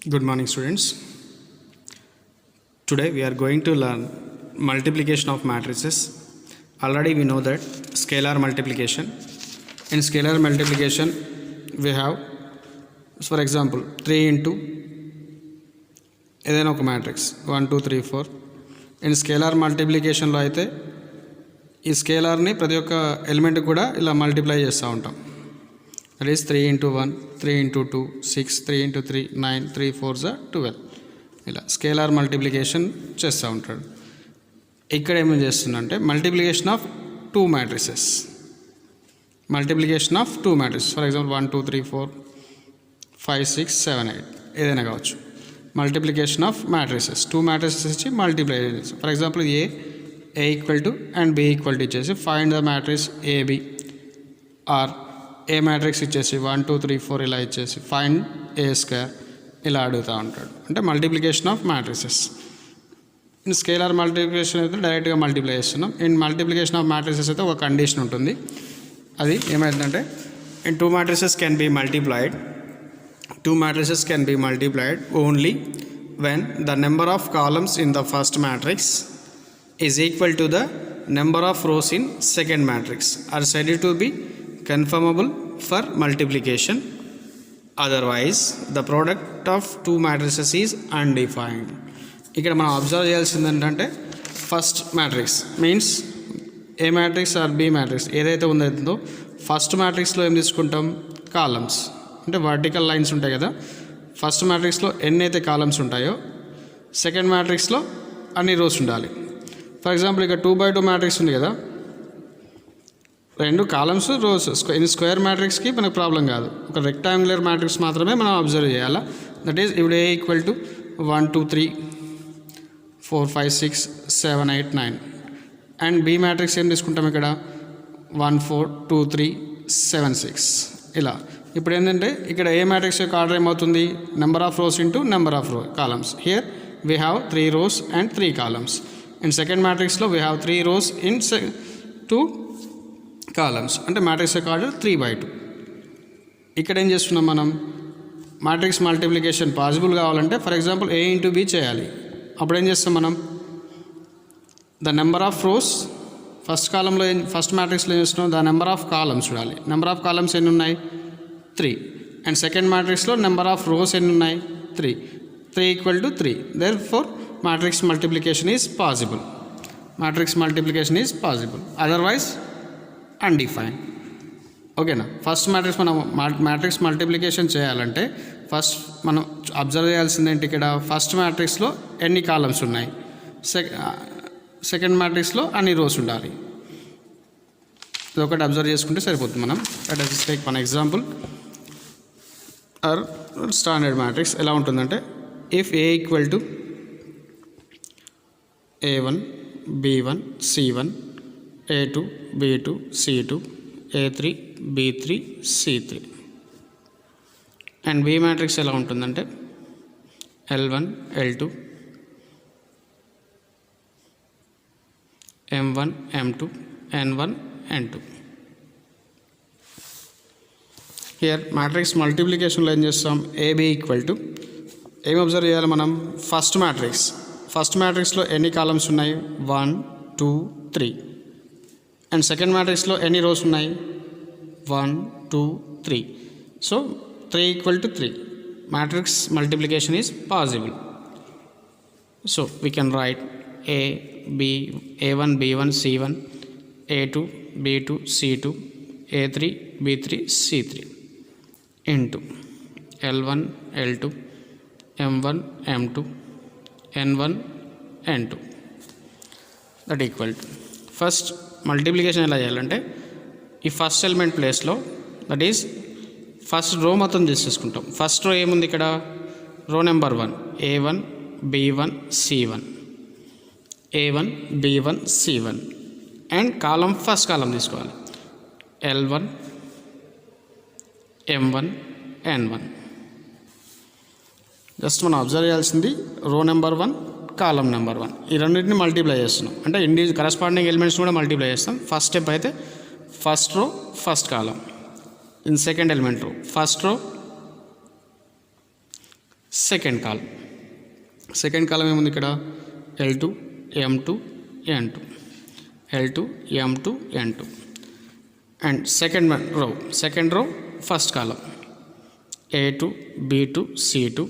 Good morning, students. Today we are going to learn multiplication of matrices. Already we know that scalar multiplication. In scalar multiplication, we have, for example, 3 into ఏదైనా ఒక matrix 1 2 3 4. In scalar మల్టిప్లికేషన్లో అయితే ఈ స్కేలార్ని ప్రతి ఒక్క element కూడా ఇలా multiply చేస్తూ ఉంటాం. That is 3 into 1, 3 into 2, 6, 3 into 3, 9, 3 4s 12. ఇలా స్కేలార్ మల్టిప్లికేషన్ చేస్తూ ఉంటాడు. ఇక్కడ ఏమి చేస్తుందంటే multiplication of two matrices. Multiplication of two matrices, for example 1 2 3 4 5 6 7 8 ఏదైనా కావచ్చు. Multiplication of matrices, two matrices ఇచ్చి మల్టిప్లై చేసి, for example A equal to and B equal to ఇచ్చేసి find the matrix AB, or A matrix ఇచ్చేసి 1 2 3 4 ఇలా ఇచ్చేసి find a square ఇలా అడుగుతూ ఉంటాడు. అంటే multiplication of matrices. In scalar multiplication అయితే డైరెక్ట్గా మల్టిప్లై చేస్తున్నాం. ఇన్ మల్టిప్లికేషన్ ఆఫ్ మ్యాట్రిసెస్ అయితే ఒక కండిషన్ ఉంటుంది. అది ఏమైందంటే in two matrices can be multiplied. Two matrices can be multiplied only when the number of columns in the first matrix is equal to the number of rows in second matrix are said to be conformable for multiplication. Otherwise, the product of two matrices is undefined. ఇక్కడ మనం observe చేయాల్సింది ఏంటంటే first matrix means A matrix or B matrix ఏదైతే ఉందో first మ్యాట్రిక్స్లో ఏం తీసుకుంటాం, columns అంటే వర్టికల్ లైన్స్ ఉంటాయి కదా. ఫస్ట్ మ్యాట్రిక్స్లో ఎన్ని అయితే కాలమ్స్ ఉంటాయో సెకండ్ మ్యాట్రిక్స్లో అన్ని రోస్ ఉండాలి. ఫర్ ఎగ్జాంపుల్ ఇక్కడ 2x2 మ్యాట్రిక్స్ ఉంది కదా, రెండు కాలమ్స్ రోస్. స్క్వేర్ మ్యాట్రిక్స్కి మనకు ప్రాబ్లం కాదు, ఒక రెక్టాంగులర్ మ్యాట్రిక్స్ మాత్రమే మనం అబ్జర్వ్ చేయాలా. దట్ ఈస్ ఇప్పుడు A equal to 1 2 3 4 5 6 7 8 9 and B matrix ఏం తీసుకుంటాం ఇక్కడ 1 4 2 3 7 6 ఇలా. ఇప్పుడు ఏంటంటే ఇక్కడ ఏ మ్యాట్రిక్స్ యొక్క ఆర్డర్ ఏమవుతుంది, number of rows into number of columns. Here we have 3 rows and 3 columns. In second మ్యాట్రిక్స్లో we have 3 rows in 2 columns. అంటే మ్యాట్రిక్స్ యొక్క ఆర్డర్ 3/2. ఇక్కడ ఏం చేస్తున్నాం మనం, మ్యాట్రిక్స్ మల్టిప్లికేషన్ పాసిబుల్ కావాలంటే for example A into B చేయాలి. అప్పుడు ఏం చేస్తాం మనం, the number of rows first కాలంలో ఫస్ట్ మ్యాట్రిక్స్లో ఏం చేస్తున్నాం, ద నెంబర్ ఆఫ్ కాలమ్స్ చూడాలి. నెంబర్ ఆఫ్ కాలమ్స్ ఎన్ని ఉన్నాయి 3 అండ్ సెకండ్ మ్యాట్రిక్స్లో నెంబర్ ఆఫ్ రోస్ ఎన్ని ఉన్నాయి 3 equal to 3. Therefore matrix multiplication is possible. Matrix multiplication is possible, otherwise undefined. ఓకేనా. ఫస్ట్ మ్యాట్రిక్స్ మనం మ్యాట్రిక్స్ మల్టిప్లికేషన్ చేయాలంటే ఫస్ట్ మనం అబ్జర్వ్ చేయాల్సింది ఏంటి, ఇక్కడ ఫస్ట్ మ్యాట్రిక్స్లో ఎన్ని కాలమ్స్ ఉన్నాయి, సెకండ్ మ్యాట్రిక్స్లో అన్ని రోస్ ఉండాలి. ఇది ఒకటి అబ్జర్వ్ చేసుకుంటే సరిపోతుంది. మనం let us take one example. Our standard matrix ఎలా ఉంటుందంటే if A equal to A1 B1 C1 A2 B2 C2 A3 B3 C3 and B matrix ఎలా ఉంటుందంటే L1 L2 M1 M2 N1 N2. Here matrix మల్టిప్లికేషన్లో ఏం చేస్తాం, AB equal to ఏం observe చేయాలి మనం, first మ్యాట్రిక్స్లో ఎన్ని కాలమ్స్ ఉన్నాయి 1 2 3 అండ్ సెకండ్ మ్యాట్రిక్స్లో ఎన్ని రోస్ ఉన్నాయి 1 2 3. So 3 equal to 3. Matrix multiplication is possible. So we can right A1 B1 C1 A2 B2 C2 A3 B3 C3 into L1 L2 M1 M2 N1 N2 that equal to. First multiplication ఎలా చేయాలంటే ఈ first element ప్లేస్లో that is first row మొత్తం తీసేసుకుంటాం. First row ఏముంది ఇక్కడ, రో number 1 A1 B1 C1 A1 B1 C1 and column first కాలం తీసుకోవాలి L1 M1 N1. Just మనం అబ్జర్వ్ చేయాల్సింది రో నెంబర్ 1 కాలం నెంబర్ 1 ఈ రెండింటిని మల్టిప్లై చేస్తున్నాం. అంటే కరస్పాండింగ్ ఎలిమెంట్స్ కూడా మల్టిప్లై చేస్తాం. ఫస్ట్ స్టెప్ అయితే first row first column, in second element రో ఫస్ట్ రో సెకండ్ కాలం ఏముంది ఇక్కడ L2 M2 N2 L2 M2 N2 and second row first column A2 B2 C2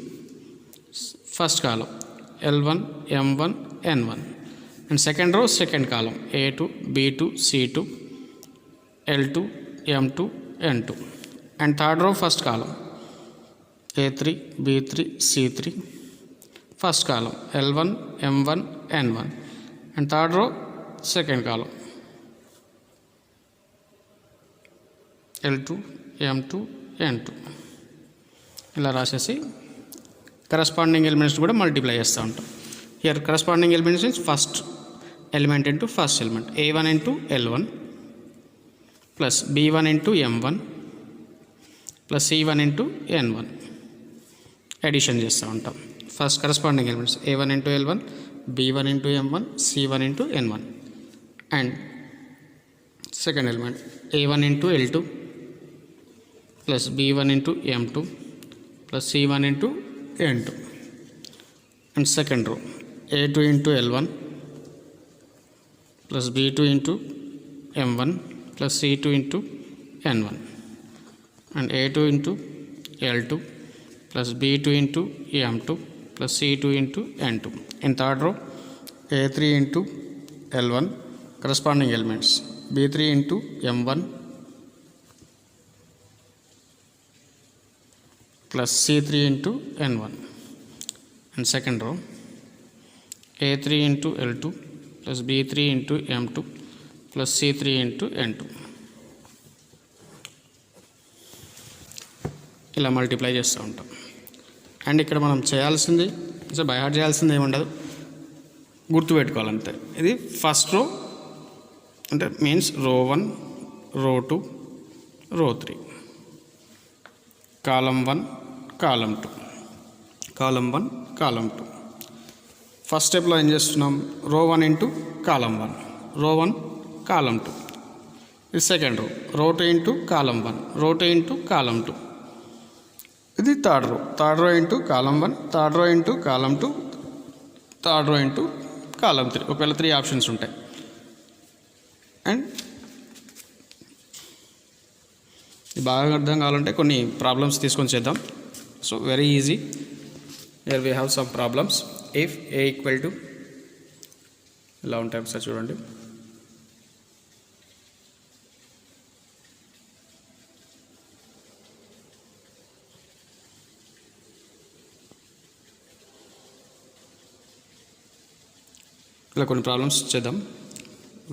first column L1 M1 N1 and second column A2 B2 C2 L2 M2 N2 and third row first column A3 B3 C3 first column L1 M1 N1 and third row second column L2 M2 N2 ఇలా రాసేసి corresponding elements కూడా multiply చేస్తూ ఉంటాం. Here corresponding elements means first element into first element A1 into L1 plus B1 into M1 plus C1 into N1 addition చేస్తూ ఉంటాం. First corresponding elements A1 into L1 B1 into M1 C1 into N1 and second element A1 into L2 plus B1 into M2 plus C1 into N2 and second row A2 into L1 plus B2 into M1 plus C2 into N1 and A2 into L2 plus B2 into M2 plus C2 into N2 in third row A3 into L1 corresponding elements B3 into M1 plus C3 into N1 and second రో A3 into L2 plus B3 into M2 plus C3 into N2 ఇలా multiply చేస్తూ ఉంటాం. And ఇక్కడ మనం చేయాల్సింది by heart చేయాల్సింది ఏముండదు, గుర్తుపెట్టుకోవాలంతే. ఇది ఫస్ట్ రో అంటే మీన్స్ రో 1 రో 2 రో 3 కాలం 1 కాలం 2 కాలం 1 కాలం 2. ఫస్ట్ స్టెప్లో ఏం చేస్తున్నాం, రో 1 ఇంటూ కాలం 1 రో 1 కాలం 2. ఇది సెకండ్ రో 2 ఇంటూ కాలం 1 రో 2 ఇంటూ కాలం 2. ఇది థర్డ్ రో ఇంటూ కాలం 1 థర్డ్ రో ఇంటూ కాలం 2 థర్డ్ రో ఇంటూ కాలం 3. ఒకవేళ 3 ఆప్షన్స్ ఉంటాయి. అండ్ బాగా అర్థం కావాలంటే కొన్ని ప్రాబ్లమ్స్ తీసుకొని చేద్దాం. So very easy. Here we have some problems. If A equal to ఇలా ఉంటాయి ఒకసారి చూడండి. ఇలా కొన్ని ప్రాబ్లమ్స్ చేద్దాం.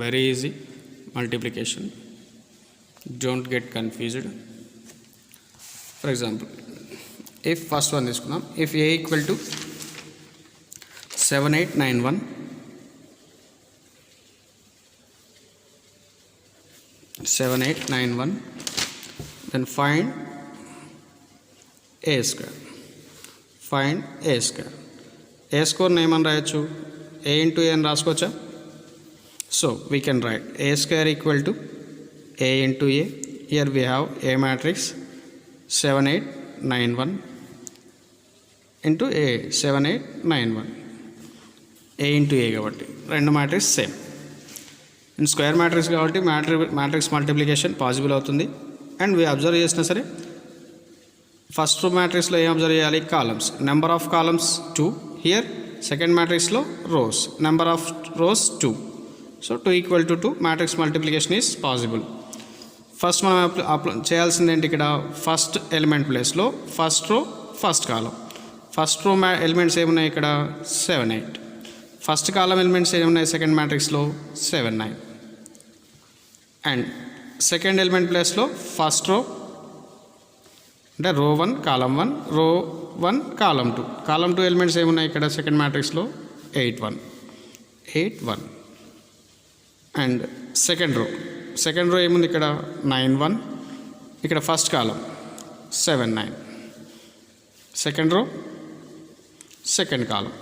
Very easy multiplication. Don't get confused. For example if first one తీసుకుందాం. If A equal to 7891 7891 then find A square. Find A square. A square ఏమని రాయొచ్చు, A ఇంటూ A అని రాసుకోవచ్చా? So we can write A square equal to A into A. Here we have A matrix 7891 into A 7891 A into A కాబట్టి రెండు matrix same. And square matrix కాబట్టి matrix multiplication possible అవుతుంది. And we observe చేసినా సరే first మ్యాట్రిక్స్లో ఏం observe చేయాలి, columns. Number of columns 2. Here second మ్యాట్రిక్స్లో rows, number of rows 2. So 2 equal to 2 matrix multiplication is possible. First మనం చేయాల్సింది ఏంటి, ఇక్కడ ఫస్ట్ ఎలిమెంట్ ప్లేస్లో first row first column. First రో ఎలిమెంట్స్ ఏమున్నాయి ఇక్కడ 7 8. ఫస్ట్ కాలం ఎలిమెంట్స్ ఏమున్నాయి సెకండ్ మ్యాట్రిక్స్లో 7 9. అండ్ సెకండ్ ఎలిమెంట్ ప్లేస్లో ఫస్ట్ రో అంటే రో 1 కాలం 1 రో 1 కాలం 2. కాలం 2 ఎలిమెంట్స్ ఏమున్నాయి ఇక్కడ సెకండ్ మ్యాట్రిక్స్లో 8 1. అండ్ సెకండ్ రో ఏముంది ఇక్కడ 9 1. ఇక్కడ first column 7 9. Second row second column.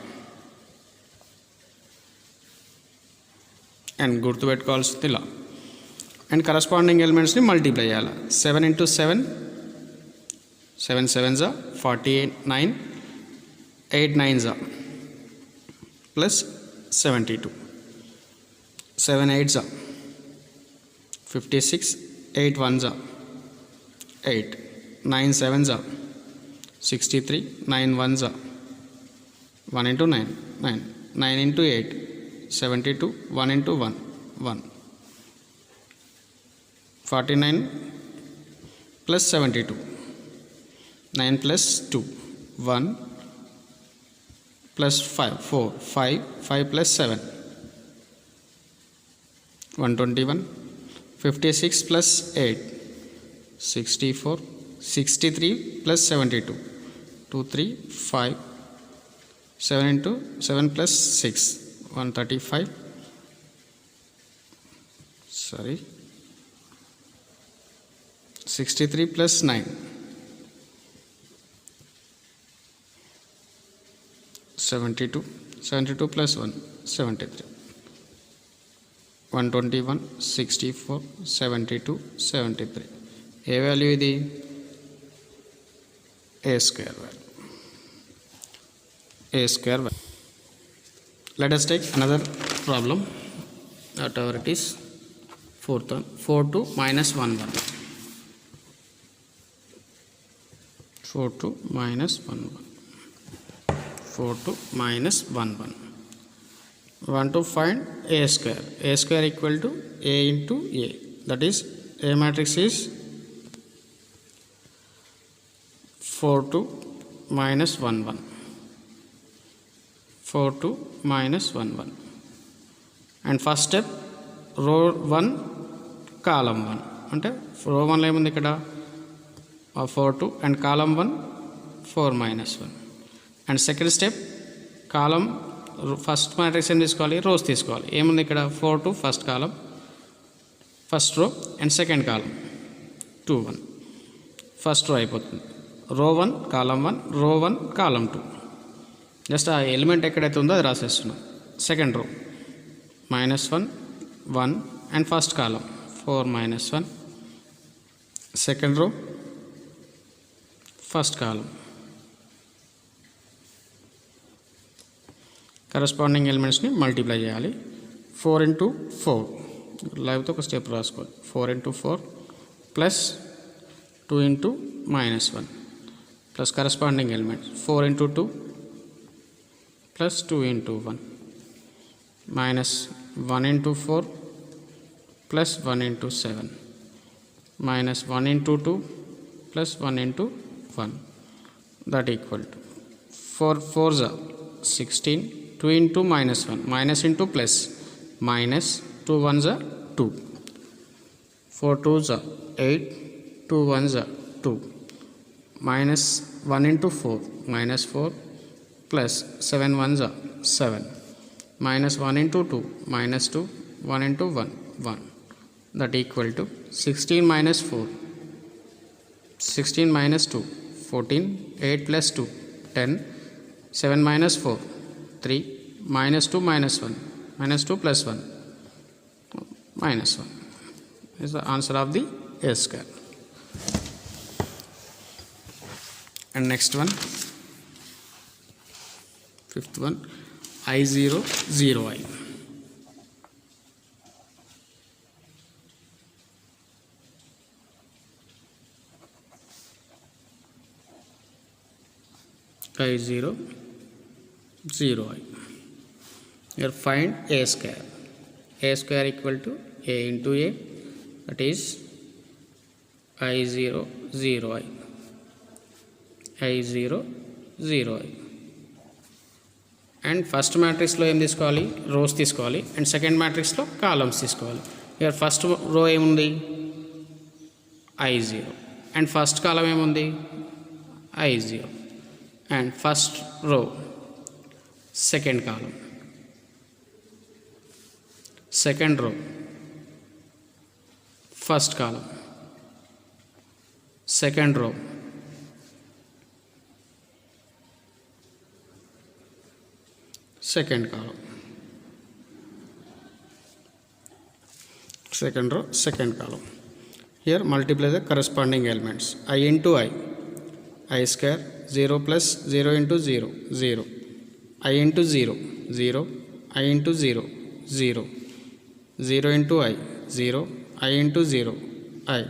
And గుర్తుపెట్టుకోవాల్సింది ఇలా. అండ్ కరస్పాండింగ్ ఎలిమెంట్స్ని మల్టిప్లై చేయాలి. 7 into 7 7 7 48 9 8 9s are plus 72. 7 8s are 56. 8 1s are 8. 9 7s are 63. 9 1s are 1 into 9 9. 9 into 8 72. 1 into 1 1. 49 plus 72. 9 plus 2 1 plus 5 4 5 5 plus 7 121. 56 plus 8 64. 63 plus 72 2 3 5 7 into 7 plus 6 135. Sorry, 63 plus 9 72. 72 plus 1 73. 121 64 72 73. A value ఇది? a square value. A square value. Let us take another problem. Whatever it is, fourth one. 4 to minus 1 1. 4 to minus 1 1. 4 to minus 1 1. We want to find a square. A square equal to a into a. That is, A matrix is 4 to minus 1 1. 4 to minus 1 1. And first step, row 1 column 1. అంటే row 1 ఏముంది ఇక్కడ 4 2 and column 1 4 minus 1. And second step, column first matrix ఏం తీసుకోవాలి, rose తీసుకోవాలి. ఏముంది ఇక్కడ 4 2 first column, first row and second column 2 1. first row అయిపోతుంది. row 1 column 1 row 1 column 2. Just ఆ ఎలిమెంట్ ఎక్కడైతే ఉందో అది రాసేస్తున్నాం. Second row -1 1 and first column 4 -1. Second row first column corresponding ఎలిమెంట్స్ని మల్టిప్లై చేయాలి. 4 into 4 లేకపోతే ఒక స్టెప్ రాసుకోవాలి. 4 into 4 plus 2 into -1 plus corresponding elements 4 into 2 plus 2 into 1 minus 1 into 4 plus 1 into 7 minus 1 into 2 plus 1 into 1, that equal to 4 4s are 16. 2 into -1 minus into plus minus 2 1s are 2. 4 2s are 8. 2 1s are 2 minus 1 into 4 minus 4 plus 7 1s are 7 minus 1 into 2 minus 2 1 into 1 1, that equal to 16 minus 4 16 minus 2 14 8 plus 2 10 7 minus 4 3 minus 2 minus 1 minus 2 plus 1 minus 1 is the answer of the A square. And next one, fifth one, I0 0i. I0 0i. Here find A square. A square equal to A into A, that is I0 0i. I0 0i. And first మ్యాట్రిక్స్లో ఏం తీసుకోవాలి, rose తీసుకోవాలి. And second మ్యాట్రిక్స్లో columns తీసుకోవాలి. ఇక్కడ first రో ఏముంది, I0. And first కాలం ఏముంది, I0. And first row second column, second row first column, second row second column, second row second column. Here multiply the corresponding elements. I into I. I square, 0 plus 0 into 0, 0, I into 0, 0, I into 0, 0, 0 into I, 0, I into 0, I,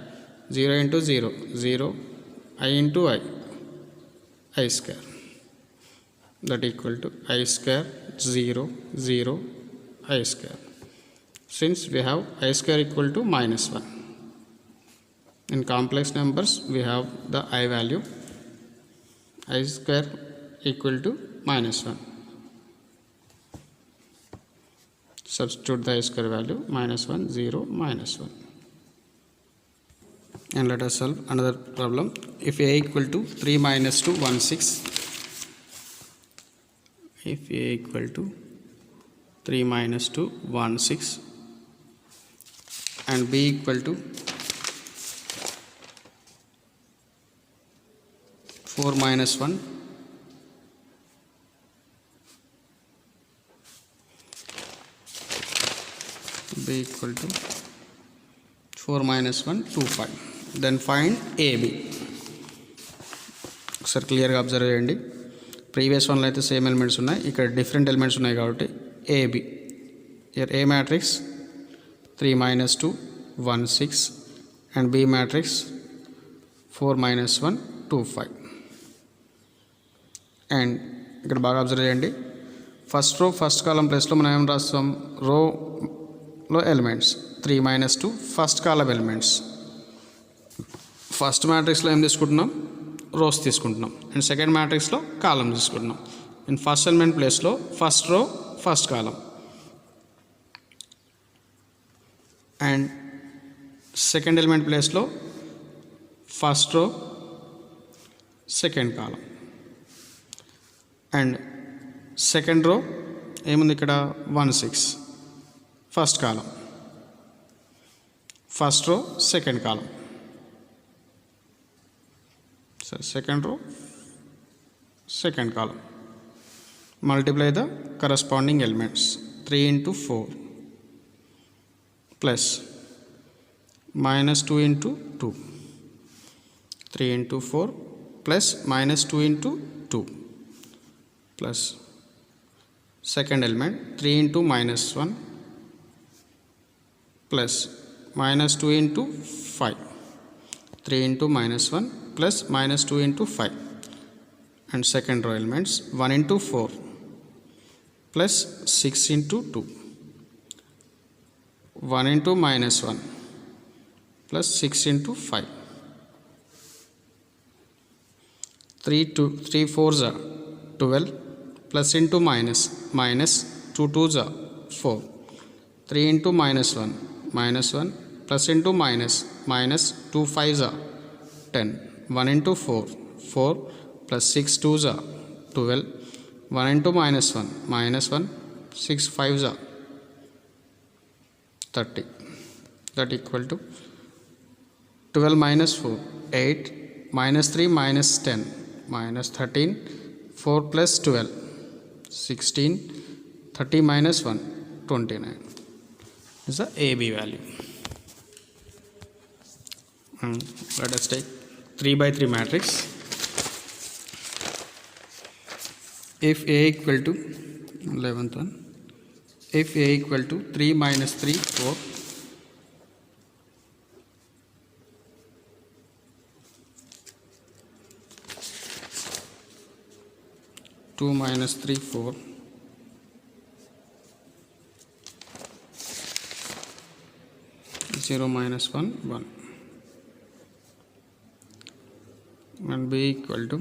0 into 0, 0, I into I square. That equal to I square, 0, 0, I square. Since we have I square equal to minus 1. In complex numbers, we have the I value, I square equal to minus 1. Substitute the I square value, minus 1, 0, minus 1. And let us solve another problem. If A equal to 3 minus 2, 1, 6. If A equal to 3 minus 2, 1, 6. And B equal to 4 minus 1, B equal to 4 minus 1, 2, 5. Then find AB. ఒకసారి క్లియర్గా observe చేయండి. Previous వన్లో అయితే same elements ఉన్నాయి, ఇక్కడ different elements ఉన్నాయి కాబట్టి AB. Here A matrix 3 minus 2, 1, 6 and B matrix 4 minus 1, 2, 5. And ఇక్కడ బాగా అబ్జర్వ్ చేయండి. ఫస్ట్ రో ఫస్ట్ కాలం ప్లేస్లో మనం ఏం రాస్తాం, రోలో elements 3 minus 2 first column elements. First మ్యాట్రిక్స్లో ఏం తీసుకుంటున్నాం, రోస్ తీసుకుంటున్నాం. అండ్ సెకండ్ మ్యాట్రిక్స్లో కాలం తీసుకుంటున్నాం. అండ్ ఫస్ట్ ఎలిమెంట్ ప్లేస్లో first row first column and second element ప్లేస్లో first row second column. And second row ఏముంది ఇక్కడ 1, 6 first column, first row second column. So second row second column. Multiply the corresponding elements 3 into 4 plus minus 2 into 2, 3 into 4 plus minus 2 into 2 plus second element 3 into minus 1 plus minus 2 into 5, 3 into minus 1 plus minus 2 into 5. And second row elements 1 into 4 plus 6 into 2, 1 into minus 1 plus 6 into 5. 3 4s are 12 plus into minus 2 2s are 4. 3 into minus 1 plus into minus 2 5s are 10. 1 into 4 plus 6 2s are 12. 1 into minus 1 6 5s are 30. That equal to 12 minus 4 8 minus 3 minus 10 minus 13 4 plus 12 16 30 minus 1 29 is the AB value. Let us take 3 by 3 matrix. If A equal to 11th one, if A equal to 3 minus 3 4, 2 minus 3 4, 0 minus 1 1, and B equal to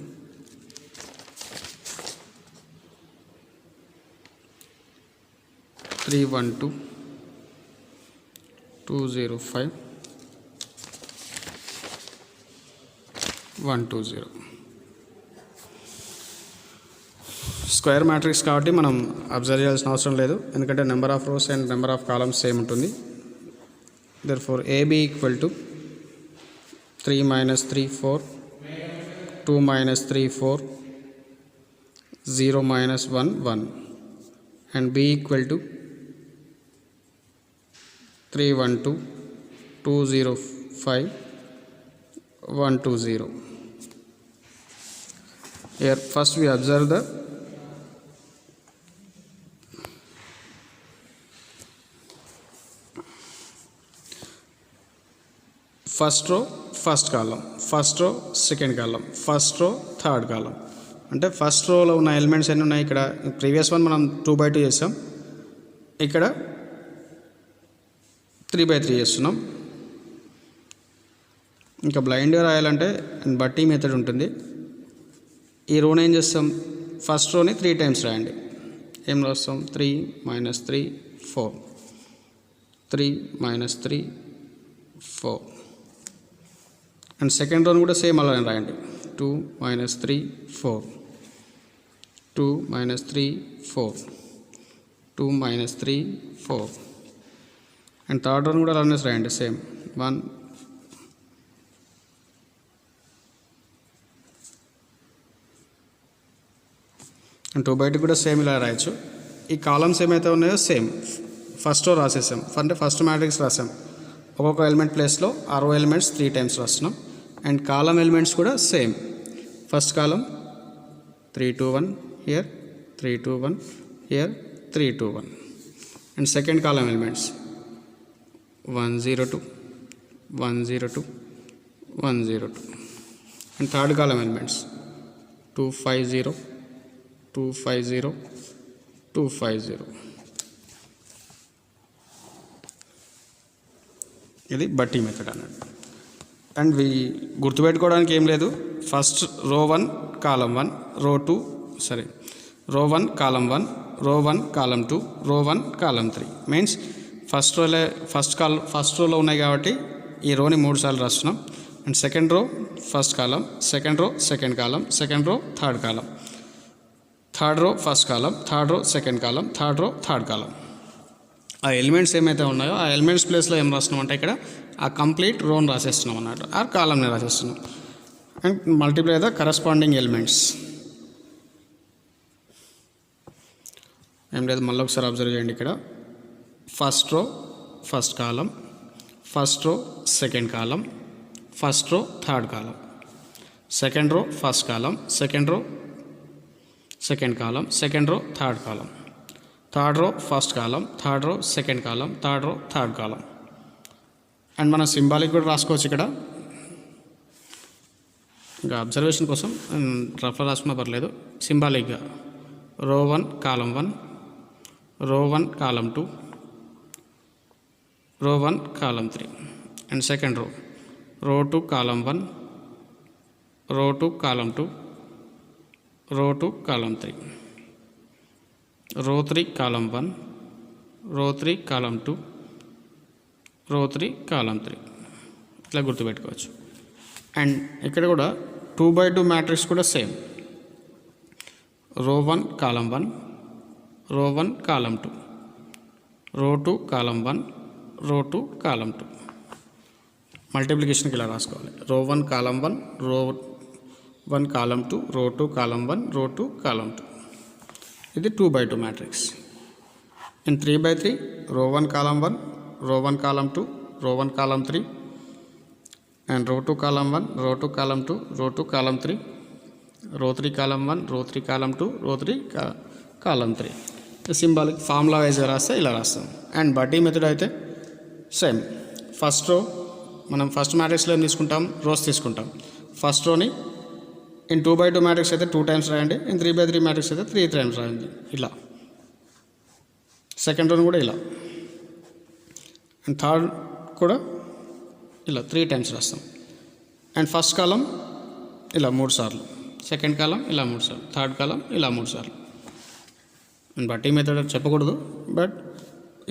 3 1 2 2 0 5 1 2 0. Square matrix కాబట్టి మనం observe చేయాల్సిన అవసరం లేదు, ఎందుకంటే number of rows and number of columns same ఉంటుంది. Therefore AB equal to 3 minus 3 4, 2 minus 3 4, 0 minus 1 1, and B equal to 3 1 2 2 0 5 1 2 0. here first we observe the first row first column, first row second column, first row third column. అంటే first రోలో ఉన్న elements ఎన్ని ఉన్నాయి ఇక్కడ previous one మనం 2/2 చేసాం, ఇక్కడ 3/3 చేస్తున్నాం. ఇంకా బ్లైండ్గా రాయాలంటే బట్టి మెథడ్ ఉంటుంది. ఈ రోని ఏం చేస్తాం, ఫస్ట్ రోని 3 టైమ్స్ రాయండి. ఏం రాస్తాం, 3 - 3 4, 3 - 3 4. అండ్ సెకండ్ రోని కూడా సేమ్ అలానే రాయండి, 2 - 3 4, 2 - 3 4, 2 - 3 4. అండ్ థర్డ్ రోని కూడా అలానే రాయండి, సేమ్ 1. అండ్ 2/2 కూడా సేమ్ ఇలా రాయొచ్చు. ఈ కాలమ్స్ ఏమైతే ఉన్నాయో సేమ్ ఫస్ట్ రో రాసేసాం, అంటే ఫస్ట్ మ్యాట్రిక్స్ రాసాం. ఒక్కొక్క ఎలిమెంట్ ప్లేస్లో ఆ రో ఎలిమెంట్స్ 3 టైమ్స్ రాస్తున్నాం. అండ్ కాలమ్ ఎలిమెంట్స్ కూడా same. First column 3 2 1 here, 3 2 1 here, 3 2 1. And second column elements 1 0 2 1 0 2 1 0 2. And third column elements 2 5 0 2 5 0 2 5 0. ఇది బట్టి మెథడ్ అన్నట్టు. అండ్ గుర్తుపెట్టుకోవడానికి ఏం లేదు, ఫస్ట్ రో 1 కాలమ్ 1, రో 2 రో 1 కాలమ్ 1, రో 1 కాలమ్ 2, రో 1 కాలమ్ 3. మీన్స్ ఫస్ట్ రోలో ఉన్నాయి కాబట్టి ఈ రోని 3 సార్లు రాస్తున్నాం. And second row first column, second row second column, second row third column, third row first column, third row second column, third row third column. ఆ ఎలిమెంట్స్ ఏమైతే ఉన్నాయో ఆ ఎలిమెంట్స్ ప్లేస్లో ఏం రాస్తున్నాం అంటే ఇక్కడ ఆ కంప్లీట్ రోని రాసేస్తున్నాం అన్నట్టు, ఆ కాలమ్ని రాసేస్తున్నాం. And multiply the corresponding elements. ఏం లేదు, మళ్ళీ ఒకసారి అబ్జర్వ్ చేయండి. ఇక్కడ first row first column, first row second column, first row third column, second row first column, second row second column, second row third column, third row first column, third row second column, third row third column. And మనం symbolic కూడా రాసుకోవచ్చు ఇక్కడ, ఇంకా observation కోసం రఫ్గా రాసుకున్నా పర్లేదు. సింబాలిక్గా రో 1 కాలమ్ 1, రో 1 కాలమ్ 2, రో 1 కాలమ్ 3. అండ్ సెకండ్ రో 2 కాలమ్ 1, రో 2 కాలమ్ 2, రో 2 కాలమ్ 3, రో 3 కాలమ్ 1, రో 3 కాలమ్ 2, రో 3 కాలమ్ 3. ఇట్లా గుర్తుపెట్టుకోవచ్చు. అండ్ ఇక్కడ కూడా 2/2 మ్యాట్రిక్స్ కూడా సేమ్. రో 1 కాలమ్ 1, రో 1 కాలమ్ 2, రో 2 కాలమ్ 1, రో 2 కాలమ్ 2. మల్టిప్లికేషన్కి ఇలా రాసుకోవాలి, రో 1 కాలమ్ 1, రో 1 కాలమ్ 2, రో 2 కాలమ్ 1, రో 2 కాలమ్ 2. ఇది 2/2 మ్యాట్రిక్స్. అండ్ 3/3 రో 1 కాలమ్ 1, రో 1 కాలమ్ 2, రో 1 కాలమ్ 3, అండ్ రో 2 కాలమ్ 1, రో 2 కాలమ్ 2, రో 2 కాలమ్ 3, రో 3 కాలమ్ 1, రో 3 కాలమ్ 2, రో 3 కాలమ్ 3. సింబాలిక్ ఫార్ములా వైజ్గా రాస్తే ఇలా రాస్తాం. అండ్ బట్టి మెథడ్ అయితే సేమ్. ఫస్ట్ రో మనం ఫస్ట్ మ్యాట్రిక్స్లో ఏం తీసుకుంటాం, రోస్ తీసుకుంటాం. ఫస్ట్ రోని ఇన్ 2/2 మ్యాట్రిక్స్ అయితే 2 టైమ్స్ రాయండి, ఇన్ 3/3 మ్యాట్రిక్స్ అయితే 3 టైమ్స్ రాయండి. ఇలా సెకండ్ రోని కూడా ఇలా, అండ్ థర్డ్ కూడా ఇలా 3 టైమ్స్ రాస్తాం. అండ్ ఫస్ట్ కాలం ఇలా 3 సార్లు, సెకండ్ కాలం ఇలా 3 సార్లు, థర్డ్ కాలం ఇలా 3 సార్లు. అండ్ బట్టి మెథడ్ చెప్పకూడదు, బట్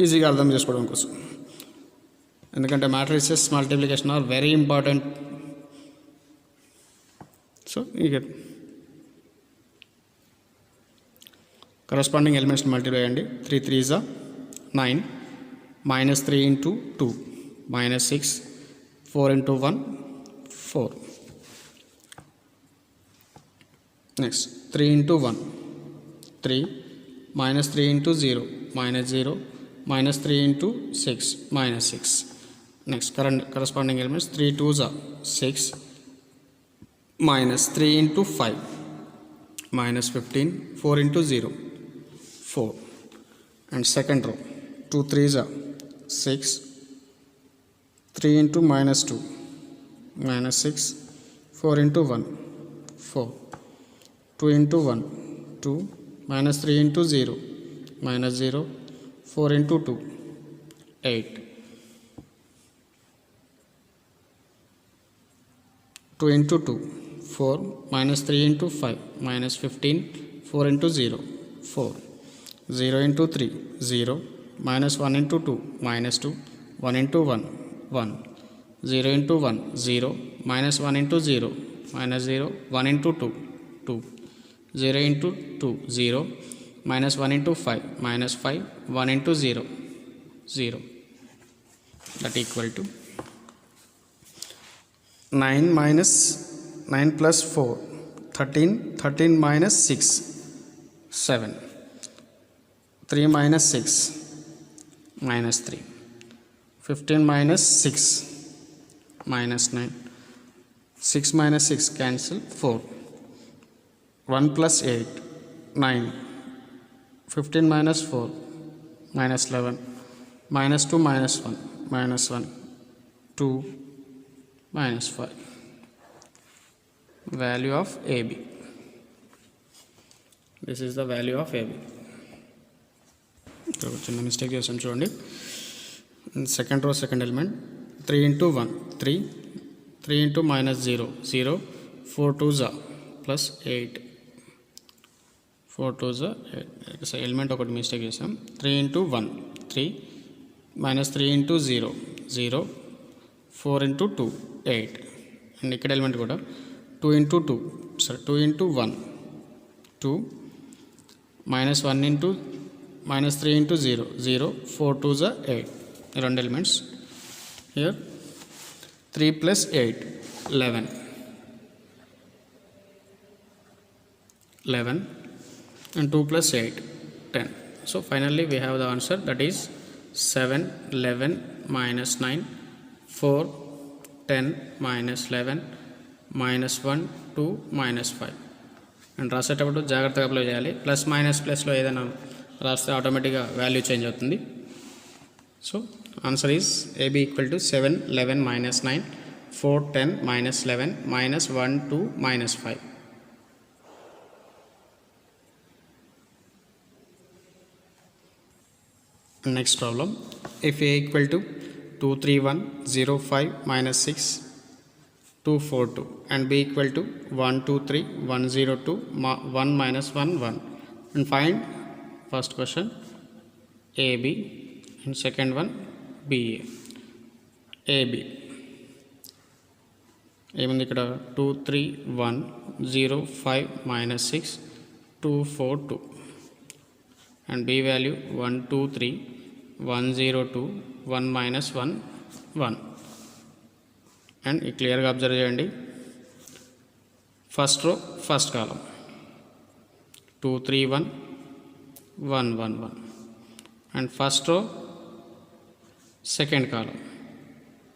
ఈజీగా అర్థం చేసుకోవడం కోసం. ఎందుకంటే matrices multiplication are very important. So ఇక కరస్పాండింగ్ ఎలిమెంట్స్ మల్టిప్లై అయ్యండి. 3 3s are 9, -3 into 2 -6, 4 into 1 4. Next 3 into 1 3, -3 into 0 -0, -3 into 6 -6. Next corresponding elements 3 2s are 6, -3 into 5 minus 15, 4 into 0, 4. And second row, 2 3s are 6, 3 into minus 2, minus 6, 4 into 1, 4, 2 into 1, 2, minus 3 into 0, minus 0, 4 into 2, 8, 2 into 2, 4, minus 3 into 5, minus 15, 4 into 0, 4, 0 into 3, 0, minus 1 into 2, minus 2, 1 into 1, 1, 0 into 1, 0, minus 1 into 0, minus 0, 1 into 2, 2, 0 into 2, 0, minus 1 into 5, minus 5, 1 into 0, 0. That equal to 9 minus 9 plus 4, 13, 13 minus 6, 7, 3 minus 6, minus 3, 15 minus 6, minus 9, 6 minus 6 cancel, 4, 1 plus 8, 9, 15 minus 4, minus 11, minus 2 minus 1, minus 1, 2, minus 5. Value of AB. This is the value of AB. చిన్న mistake చేసాం చూడండి. Second row second element 3 into 1, 3, 3 into minus 0, 0, 4 2s are plus 8, 4 2s are 8. Element ఒకటి mistake చేసాం. 3 into 1, 3, minus 3 into 0, 0, 4 into 2, 8. And ఇక్కడ element కూడా 2 into 2, sorry 2 into 1, 2, minus 1 into minus 3 into 0, 0, 4 2s are 8. రెండు elements. Here 3 plus 8, 11, 11, and 2 plus 8, 10. So finally we have the answer, that is 7, 11, minus 9, 4, 10, minus 11, minus 1, 2, minus 5. And రాసేటప్పుడు జాగ్రత్తగా apply చేయాలి. Plus minus ప్లస్లో ఏదైనా రాస్తే ఆటోమేటిక్గా value change అవుతుంది. So answer is AB equal to 7, 11, minus 9, 4, 10, minus 11, minus 1, 2, minus 5. Next problem, if A equal to 2 3 1 0 5 minus 6 2 4 2 and B equal to 1 2 3 1 0 2 1 minus 1 1, and find first question AB and second one BA. AB ఏముంది ఇక్కడ 2 3 1 0 5 minus 6 2 4 2, and B value 1 2 3 1 0 2 1 minus 1 1. And క్లియర్గా observe చేయండి. First row first column 2 3 1 1 1 1, and first row second column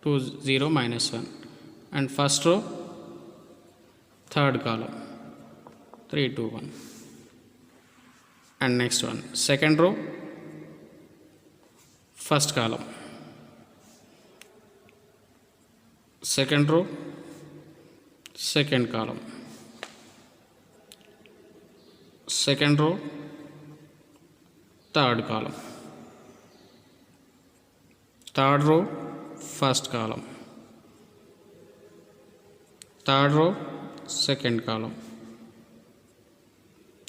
2 0 minus 1, and first row third column 3 2 1, and next one second row first column, second row second column, second row third column, third row first column, third row second column,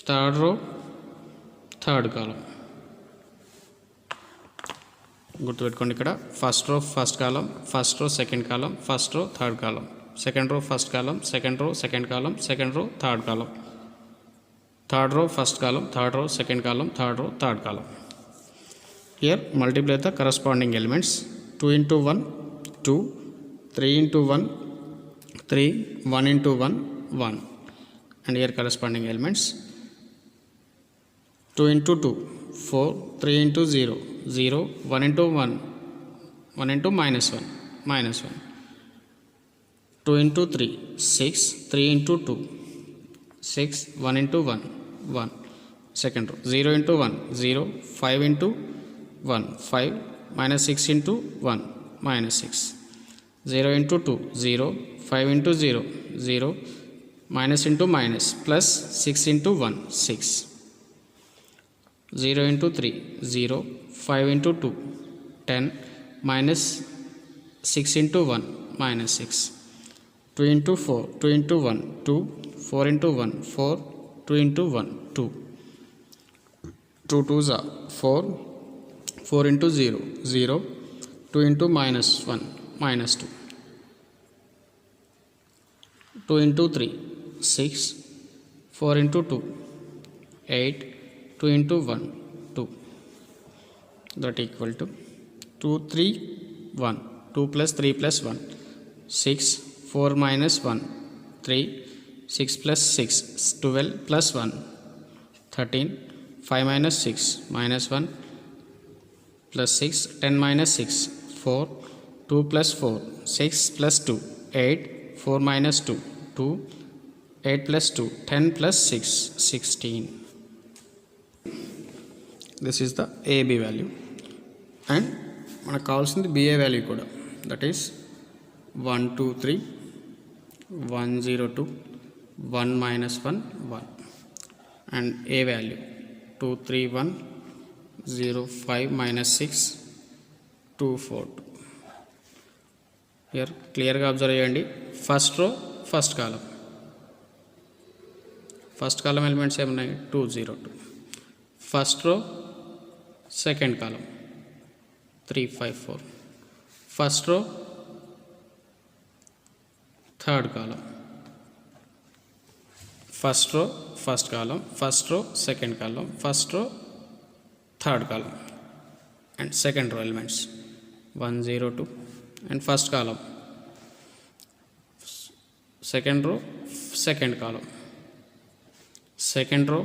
third row third column. గుర్తుపెట్టుకోండి, ఇక్కడ first row first column, first row second column, first row third column, second row first column, second row second column, second row third column, third row first column, third row second column, third row third column. Here multiply the corresponding elements. 2 into 1 2, 3 into 1 3, 1 into 1 1, and here corresponding elements 2 into 2 4, 3 into 0 0, 1 into 1 1 into minus 1 minus 1, 2 into 3 6, 3 into 2 6, 1 into 1, 1. Second row, 0 into 1, 0, 5 into 1, 5, minus 6 into 1, minus 6. 0 into 2, 0, 5 into 0, 0, minus into minus, plus 6 into 1, 6. 0 into 3, 0, 5 into 2, 10, minus 6 into 1, minus 6. 2 into 4, 2 into 1, 2, 4 into 1, 4, 2 into 1, 2. 2 2s are 4, 4 into 0, 0, 2 into minus 1, minus 2. 2 into 3, 6, 4 into 2, 8, 2 into 1, 2. That equal to 2, 3, 1, 2 plus 3 plus 1, 6, 4 minus 1, 3, 6 plus 6, 12 plus 1, 13, 5 minus 6, minus 1, plus 6, 10 minus 6, 4, 2 plus 4, 6 plus 2, 8, 4 minus 2, 2, 8 plus 2, 10 plus 6, 16. This is the AB value. And మనకు కావాల్సింది BA value కూడా. That is 1, 2, 3, 1, 0, 2, 1 minus 1, 1. And A value 2, 3, 1, 0, 5 minus 6, 2, 4, 2. Here క్లియర్గా observe చేయండి. First row first column, first column elements ఏమున్నాయి 2, 0, 2. First row second column 3, 5, 4. First row third column, first row first column, first row second column, first row third column, and second రో elements 1, 0, 2. And first column, second row second column, second row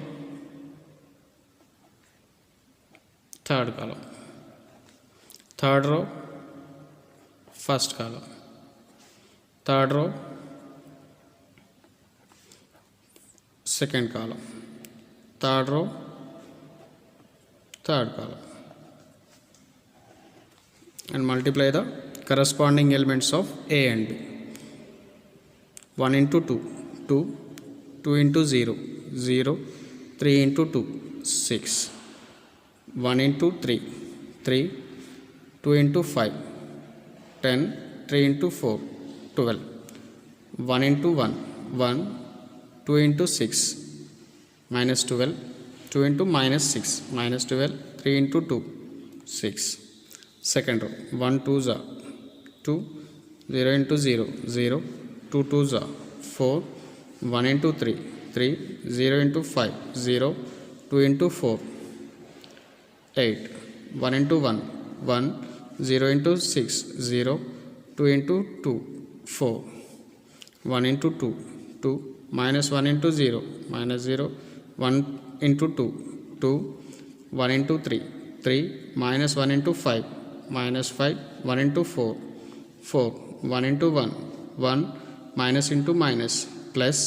third column, third row first column, third row second column, third row third column, and multiply the corresponding elements of A and B. 1 into 2, 2, 2 into 0, 0, 3 into 2, 6, 1 into 3, 3, 2 into 5, 10, 3 into 4, 12, 1 into 1, 1, 2 into 6, minus 12, 2 into minus 6, minus 12, 3 into 2, 6. Second row, 1 2s are 2, 0 into 0, 0, 2 2s are 4, 1 into 3, 3, 0 into 5, 0, 2 into 4, 8, 1 into 1, 1, 0 into 6, 0, 2 into 2, 4, 1 into 2, 2, minus 1 into 0, minus 0, 1 into 2, 2, 1 into 3, 3, minus 1 into 5, minus 5, 1 into 4, 4, 1 into 1, 1, minus into minus, plus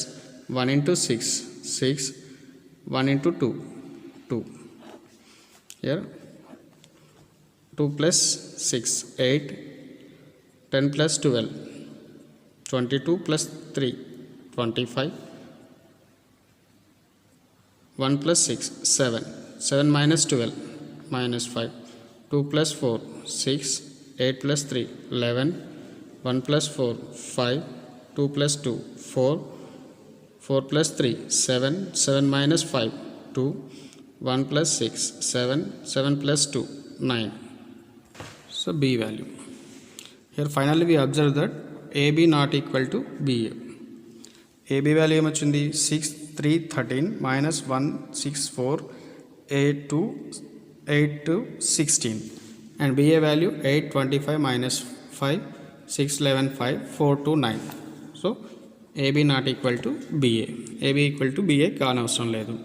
1 into 6, 6, 1 into 2, 2. Here 2 plus 6, 8, 10 plus 12, 22 plus 3, 25, 1 plus 6, 7, 7 minus 12, minus 5, 2 plus 4, 6, 8 plus 3, 11, 1 plus 4, 5, 2 plus 2, 4, 4 plus 3, 7, 7 minus 5, 2, 1 plus 6, 7, 7 plus 2, 9. So B value. Here finally we observe that AB not equal to BA. AB value ఏమొచ్చింది 6, 3, 13 minus 1, 6, 4, 8, 2, 16, and BA value 8, 25 minus 5, 6, 11, 5, 4, 2, 9. So AB not equal to BA. AB equal to BA కానవసరం లేదు.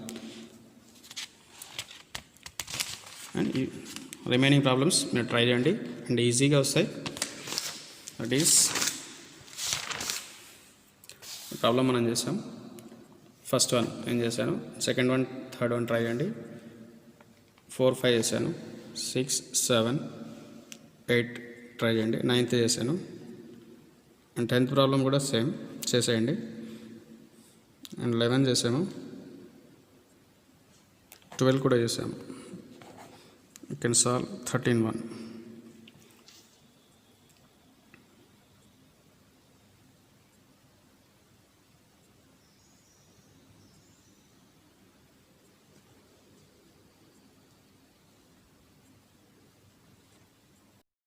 And remaining problems మీరు try చేయండి and ఈజీగా వస్తాయి. That is problem మనం చేసాం. First one ఏం చేశాను, second one third one try చేయండి. 4 5 చేశాను, 6 7 8 ట్రై చేయండి. 9th చేశాను అండ్ 10th ప్రాబ్లం కూడా సేమ్ చేసేయండి. అండ్ 11 చేసాము, 12 కూడా చేసాము. You can solve 13 1.